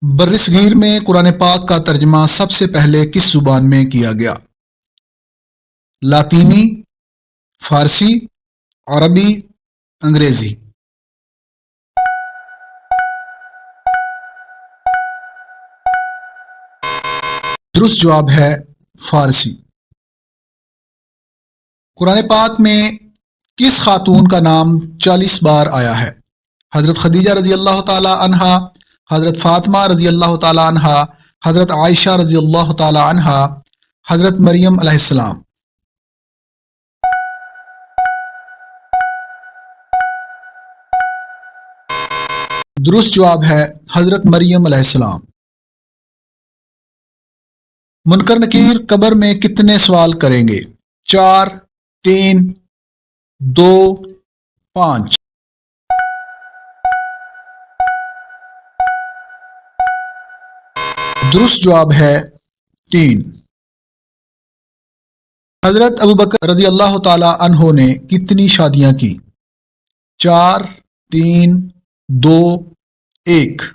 برصغیر میں قرآن پاک کا ترجمہ سب سے پہلے کس زبان میں کیا گیا؟ لاطینی، فارسی، عربی، انگریزی؟ درست جواب ہے فارسی۔ قرآن پاک میں کس خاتون کا نام 40 بار آیا ہے؟ حضرت خدیجہ رضی اللہ تعالی عنہا، حضرت فاطمہ رضی اللہ تعالی عنہا، حضرت عائشہ رضی اللہ تعالی عنہا، حضرت مریم علیہ السلام؟ درست جواب ہے حضرت مریم علیہ السلام۔ منکر نکیر قبر میں کتنے سوال کریں گے؟ 4، 3، 2، 5؟ درست جواب ہے 3۔ حضرت ابوبکر رضی اللہ تعالی عنہ نے کتنی شادیاں کی؟ 4، 3، 2، 1؟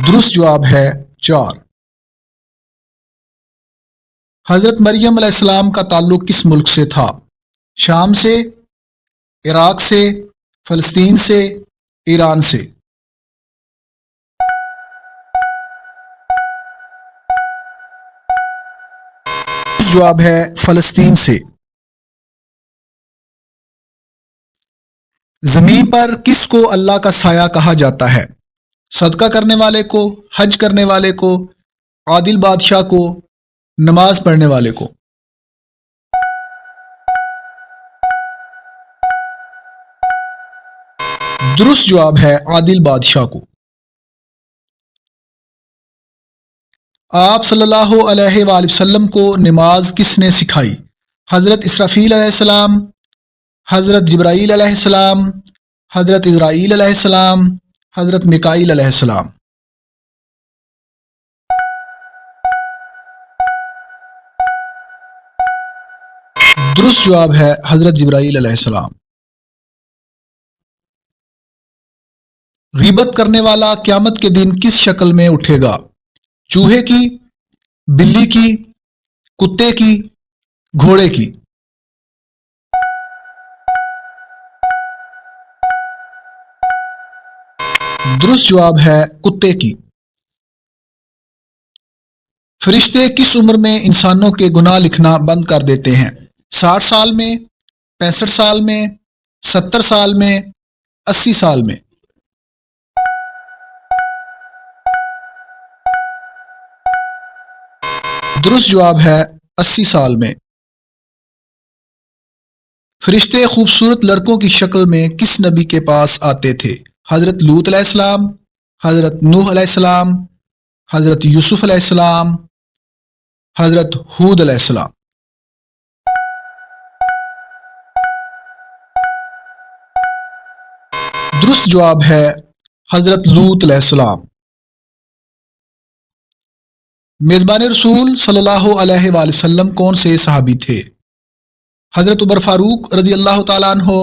درست جواب ہے 4۔ حضرت مریم علیہ السلام کا تعلق کس ملک سے تھا؟ شام سے، عراق سے، فلسطین سے، ایران سے؟ جواب ہے فلسطین سے۔ زمین پر کس کو اللہ کا سایہ کہا جاتا ہے؟ صدقہ کرنے والے کو، حج کرنے والے کو، عادل بادشاہ کو، نماز پڑھنے والے کو؟ درست جواب ہے عادل بادشاہ کو۔ آپ صلی اللہ علیہ وآلہ وسلم کو نماز کس نے سکھائی؟ حضرت اسرافیل علیہ السلام، حضرت جبرائیل علیہ السلام، حضرت اسرائیل علیہ السلام، حضرت میکائیل علیہ السلام؟ درست جواب ہے حضرت جبرائیل علیہ السلام۔ غیبت کرنے والا قیامت کے دن کس شکل میں اٹھے گا؟ چوہے کی، بلی کی، کتے کی، گھوڑے کی؟ درست جواب ہے کتے کی۔ فرشتے کس عمر میں انسانوں کے گناہ لکھنا بند کر دیتے ہیں؟ 60 سال میں، 65 سال میں، 70 سال میں، 80 سال میں؟ درست جواب ہے 80 سال میں۔ فرشتے خوبصورت لڑکوں کی شکل میں کس نبی کے پاس آتے تھے؟ حضرت لوط علیہ السلام، حضرت نوح علیہ السلام، حضرت یوسف علیہ السلام، حضرت ہود علیہ السلام؟ درست جواب ہے حضرت لوط علیہ السلام۔ میزبان رسول صلی اللہ علیہ وآلہ وسلم کون سے صحابی تھے؟ حضرت عمر فاروق رضی اللہ تعالیٰ عنہ،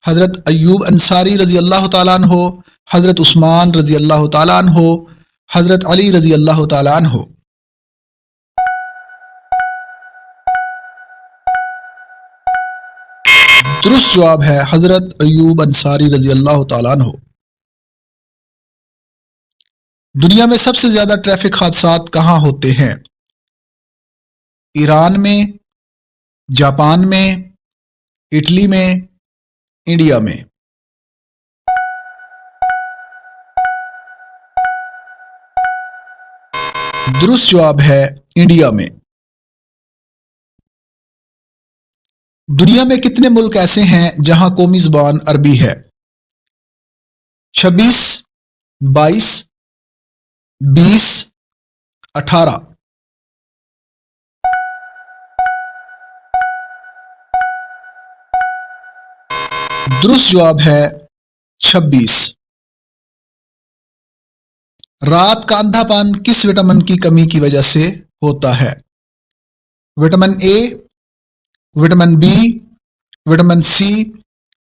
حضرت ایوب انصاری رضی اللہ تعالیٰ عنہ، حضرت عثمان رضی اللہ تعالیٰ عنہ، حضرت علی رضی اللہ تعالیٰ عنہ؟ درست جواب ہے حضرت ایوب انصاری رضی اللہ تعالیٰ عنہ۔ دنیا میں سب سے زیادہ ٹریفک حادثات کہاں ہوتے ہیں؟ ایران میں، جاپان میں، اٹلی میں، انڈیا میں؟ درست جواب ہے انڈیا میں۔ دنیا میں کتنے ملک ایسے ہیں جہاں قومی زبان عربی ہے؟ 26، 22، 20، 18؟ درست جواب ہے 26۔ رات کا اندھا پن کس وٹامن کی کمی کی وجہ سے ہوتا ہے؟ Vitamin A, vitamin B, vitamin C,